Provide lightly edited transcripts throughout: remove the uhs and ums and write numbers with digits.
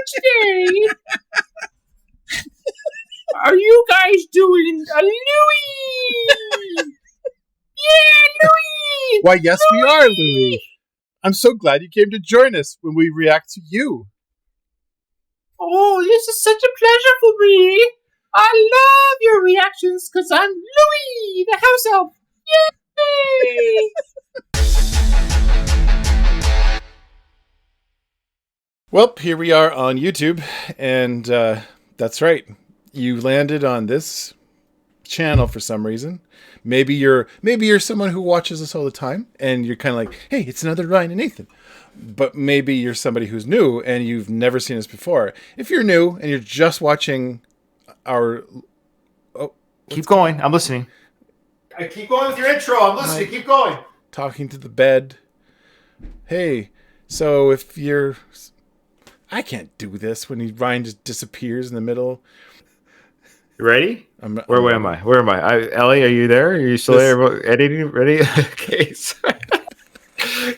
today? Are you guys doing a Louie? Yeah, Louie! Why, yes, we are, Louie. I'm so glad you came to join us when we react to you. Oh, this is such a pleasure for me. I love your reactions because I'm Louie, the house elf. Yay! Well, here we are on YouTube, and that's right. You landed on this channel for some reason. Maybe you're someone who watches us all the time, and you're kind of like, hey, it's another Ryan and Nathan. But maybe you're somebody who's new and you've never seen us before. If you're new and you're just watching our... Keep going. I'm listening. I keep going with your intro. I'm listening. Keep going. Talking to the bed. Hey, so if you're... I can't do this when Ryan just disappears in the middle. You ready? Where am I? Ellie, are you there? Are you still there? Editing? Ready? Okay. So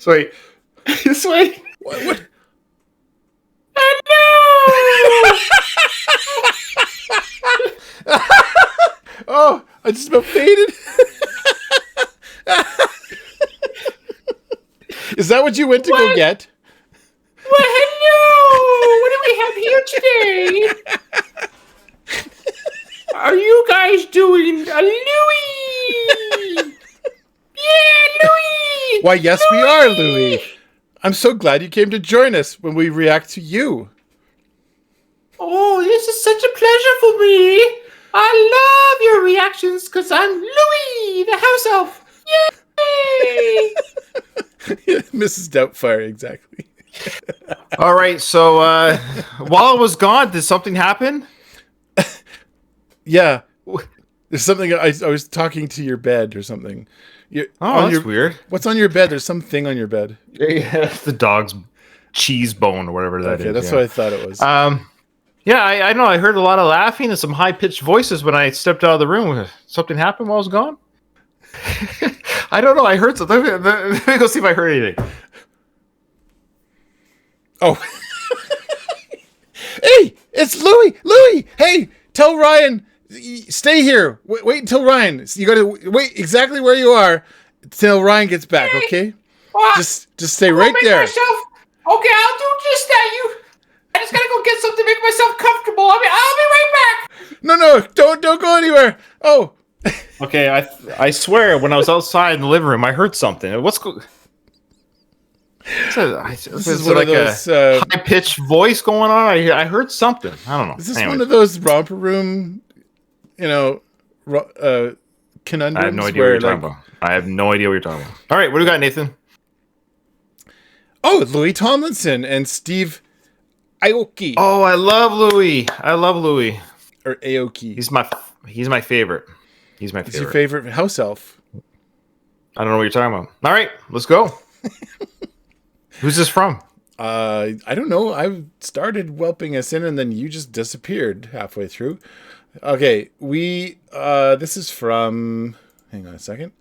wait. This way. What? Oh, I just about faded. Is that what you went to go get? Well, hello! What do we have here today? Are you guys doing a Louie? Yeah, Louie! Why, yes, we are, Louie. I'm so glad you came to join us when we react to you. Oh, this is such a pleasure for me. I love your reactions because I'm Louie, the house elf. Yay! Mrs. Doubtfire, exactly. All right. So while I was gone, did something happen? Yeah. There's something. I was talking to your bed or something. That's weird. What's on your bed? There's something on your bed. Yeah, the dog's cheese bone or whatever that is. That's what I thought it was. Yeah, I know. I heard a lot of laughing and some high-pitched voices when I stepped out of the room. Something happened while I was gone? I don't know. I heard something. Let me go see if I heard anything. Oh. Hey, it's Louie. Louie, hey, tell Ryan, stay here. Wait until Ryan. You got to wait exactly where you are till Ryan gets back, okay? Just stay right there. Okay, I'll do just that. I just gotta go get something to make myself comfortable. I'll be right back. No, don't go anywhere. Oh. Okay, I swear, when I was outside in the living room, I heard something. This is like a high-pitched voice going on. I heard something. I don't know. Is this one of those romper room, conundrums? I have no idea what you're talking about. I have no idea what you're talking about. All right, what do we got, Nathan? Oh, Louis Tomlinson and Steve Aoki. Oh, I love Louis. Or Aoki. He's my favorite. He's my favorite. He's your favorite house elf. I don't know what you're talking about. All right, let's go. Who's this from? I don't know. I started whelping us in, and then you just disappeared halfway through. Okay, this is from. Hang on a second.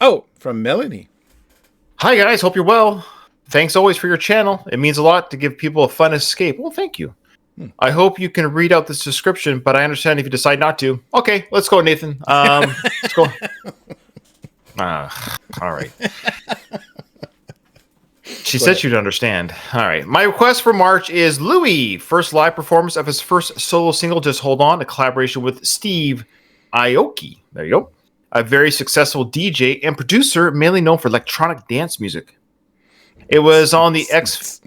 Oh, from Melanie. Hi guys, hope you're well. Thanks always for your channel. It means a lot to give people a fun escape. Well, thank you. I hope you can read out this description, but I understand if you decide not to. Okay, let's go, Nathan. Let's go. All right. She said she'd understand. All right. My request for March is Louis. First live performance of his first solo single, Just Hold On, a collaboration with Steve Aoki. There you go. A very successful DJ and producer, mainly known for electronic dance music. It was on the X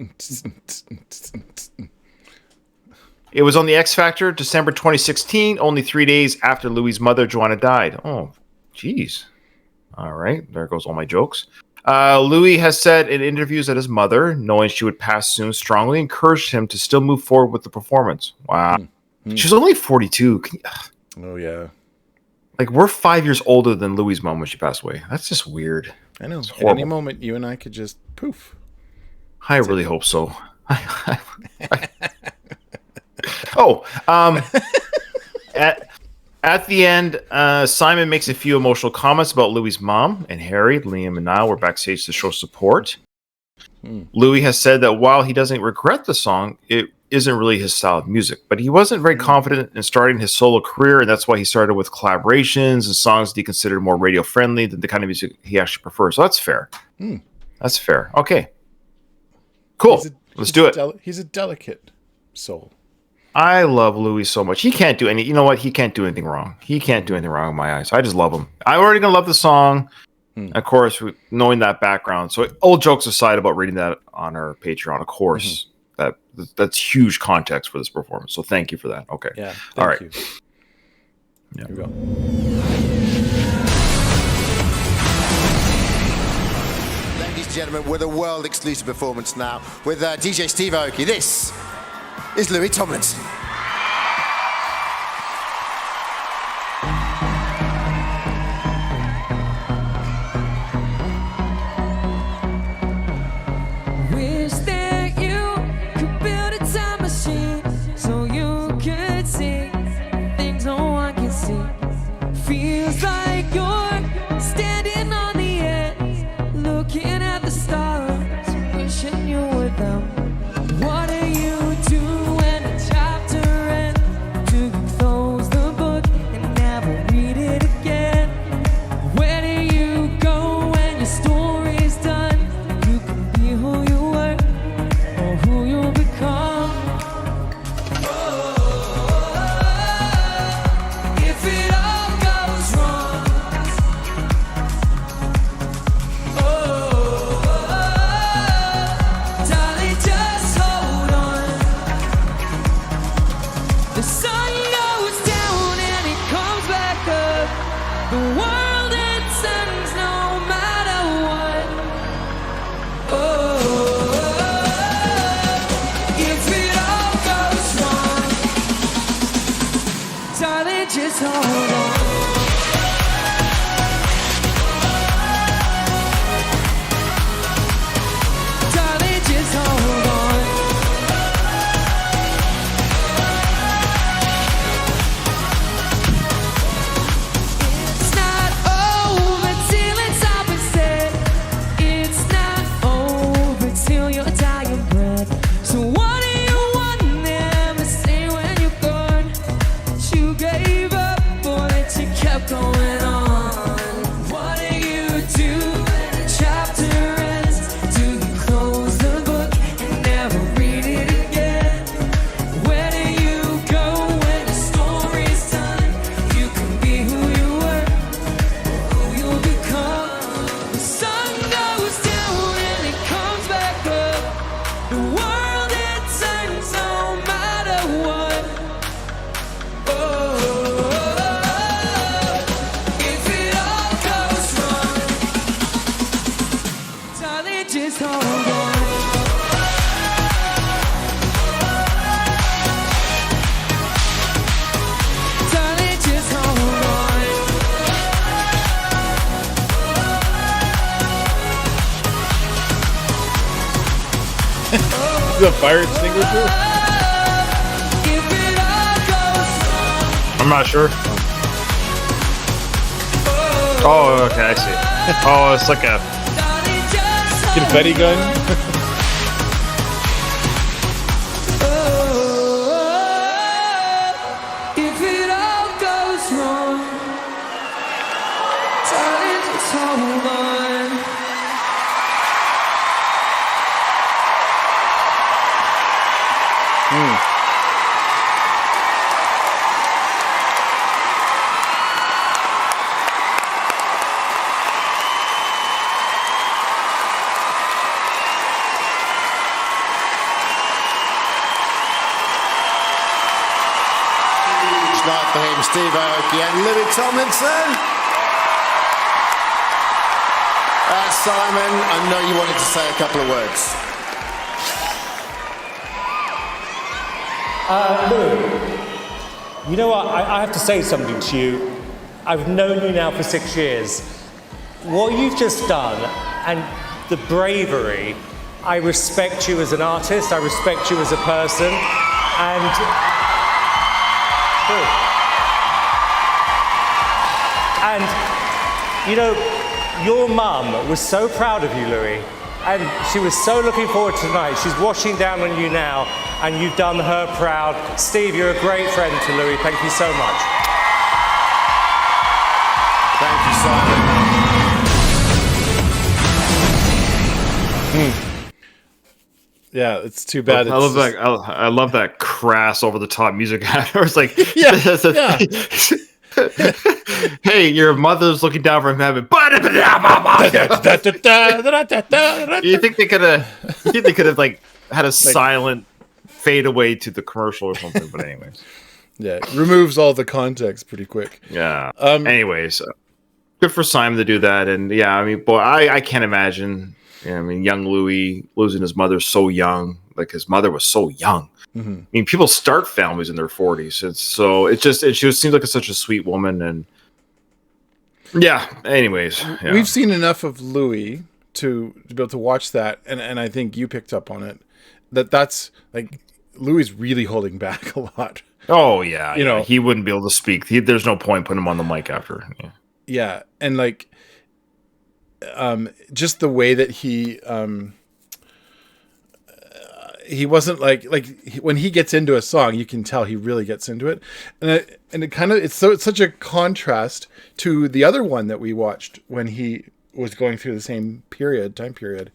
Factor, December 2016, only 3 days after Louis' mother, Joanna, died. Oh, jeez. All right. There goes all my jokes. Louis has said in interviews that his mother, knowing she would pass soon, strongly encouraged him to still move forward with the performance. Wow. She was only 42. Oh, yeah. Like, we're 5 years older than Louis' mom when she passed away. That's just weird. I know. At any moment, you and I could just poof. I really hope so. At the end, Simon makes a few emotional comments about Louis' mom, and Harry, Liam, and Niall were backstage to show support. Louis has said that while he doesn't regret the song, it isn't really his style of music, but he wasn't very confident in starting his solo career, and that's why he started with collaborations and songs that he considered more radio friendly than the kind of music he actually prefers. So that's fair. That's fair. Okay. Cool. Let's do it. He's a delicate soul. I love Louis so much. He can't do any. You know what? He can't do anything wrong. He can't do anything wrong in my eyes. I just love him. I'm already gonna love the song. Of course, knowing that background. So, all jokes aside about reading that on our Patreon, of course, that's huge context for this performance. So, thank you for that. Okay. Yeah. All right. You. Yeah. Here we go. Ladies and gentlemen, with a world exclusive performance now with DJ Steve Aoki. This is Louis Tomlinson. Wish that you could build a time machine so you could see things no one can see. Feels like you're standing on the edge, looking at the stars, wishing you were them. What do you do when the chapter ends? Do you close the book and never read it again? Where do you go when your story's done? You can be who you were or who you'll become. If it all goes wrong, darling, just hold on. The sun goes down and it comes back up. The world it turns no matter what. If it all goes wrong, darling, just hold on. Darling, just hold on. It's not over till it's all been said. It's not over till your dying breath. So what do you want them to say when you're gone? That you gave up or that you kept going on? What do you do when the chapter ends? Do you close the book and never read it again? Where do you go when the story's done? You can be who you were or who you'll become. The sun goes down and it comes back up. The world it turns no matter what. If it all goes wrong, darling, just hold on. Darling, just hold on. Is that a fire extinguisher? If it all goes wrong, I'm not sure. Oh, okay, I see. Oh, it's like a. darling, just hold Confetti gun? If it all goes wrong, darling, just hold on. Tonight for him, Steve Aoki and Louis Tomlinson. Simon, I know you wanted to say a couple of words. Louis, you know what? I have to say something to you. I've known you now for 6 years. What you've just done and the bravery, I respect you as an artist, I respect you as a person, and you know, your mum was so proud of you, Louis, And she was so looking forward to tonight. She's washing down on you now, and you've done her proud. Steve, you're a great friend to Louis. Thank you so much. Thank you, Simon. Yeah, it's too bad. I love that. I love that crass, over the top music. It's like, Yeah. hey, your mother's looking down from heaven. You think they could have? You think they could have like had a silent fade away to the commercial or something? But anyways, Yeah, it removes all the context pretty quick. yeah. Anyways, good for Simon to do that, and yeah, I mean, boy, I can't imagine. I mean, young Louis losing his mother so young. Like his mother was so young. Mm-hmm. I mean, people start families in their 40s. She just seems like such a sweet woman, and yeah. Anyways, yeah. We've seen enough of Louis to be able to watch that, and I think you picked up on it. That's like Louis really holding back a lot. Oh yeah, You know, he wouldn't be able to speak. There's no point putting him on the mic after. Yeah. Yeah, and like, just the way that he wasn't when he gets into a song, you can tell he really gets into it, and it kind of it's such a contrast to the other one that we watched when he was going through the same time period,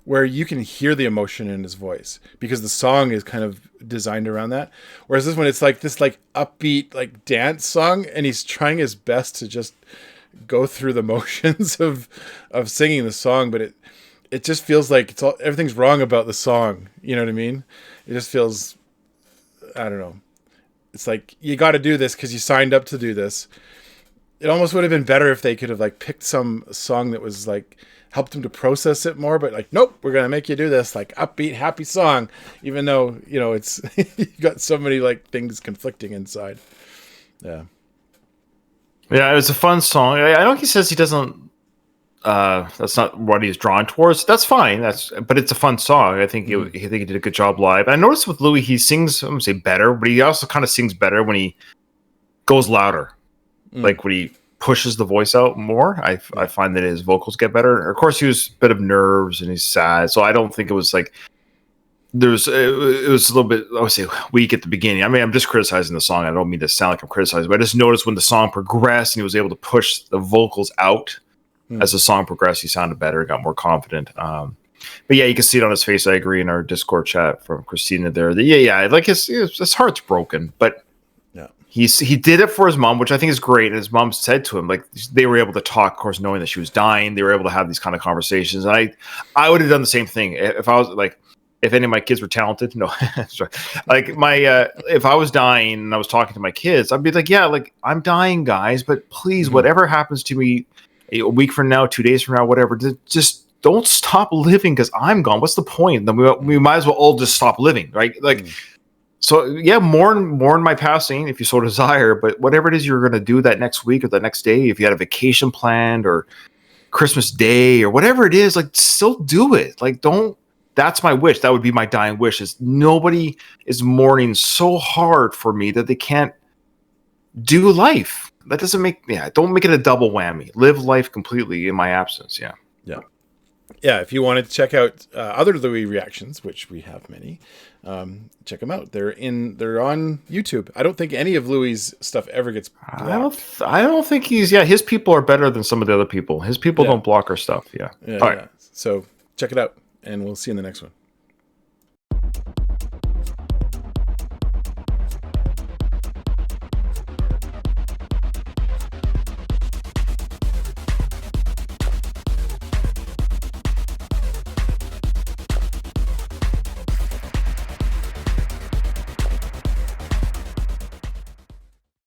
where you can hear the emotion in his voice because the song is kind of designed around that. Whereas this one, it's like this like upbeat like dance song, and he's trying his best to just go through the motions of singing the song, but it just feels like everything's wrong about the song. You know what I mean? It just feels, I don't know. It's like, you got to do this because you signed up to do this. It almost would have been better if they could have like picked some song that was like helped him to process it more, but like, nope, we're going to make you do this like upbeat, happy song, even though, you know, it's, you got so many like things conflicting inside. Yeah. Yeah, it was a fun song. I know he says he doesn't. That's not what he's drawn towards. That's fine. But it's a fun song. I think he did a good job live. I noticed with Louis, he sings. I'm gonna say better, but he also kind of sings better when he goes louder, like when he pushes the voice out more. I find that his vocals get better. Of course, he was a bit of nerves and he's sad, so I don't think it was like. It was a little bit, I would say, weak at the beginning. I mean, I'm just criticizing the song. I don't mean to sound like I'm criticizing, but I just noticed when the song progressed and he was able to push the vocals out as the song progressed, he sounded better, got more confident. But yeah, you can see it on his face. I agree in our Discord chat from Christina there. Like his heart's broken, but yeah, he did it for his mom, which I think is great. And his mom said to him, like, they were able to talk, of course, knowing that she was dying. They were able to have these kind of conversations. And I would have done the same thing if I was like, if any of my kids were talented, no, sorry. Like if I was dying and I was talking to my kids, I'd be like, yeah, like I'm dying, guys, but please, whatever happens to me a week from now, 2 days from now, whatever, just don't stop living because I'm gone. What's the point? Then we might as well all just stop living, right? Like, so yeah, mourn my passing if you so desire, but whatever it is you're going to do that next week or the next day, if you had a vacation planned or Christmas Day or whatever it is, like still do it. Like don't. That's my wish. That would be my dying wish. Is nobody is mourning so hard for me that they can't do life. That doesn't don't make it a double whammy. Live life completely in my absence. Yeah. If you wanted to check out other Louis reactions, which we have many, check them out. They're on YouTube. I don't think any of Louis' stuff ever gets blocked. I don't think his people are better than some of the other people. His people don't block our stuff. Yeah. All right. Yeah. So check it out. And we'll see you in the next one.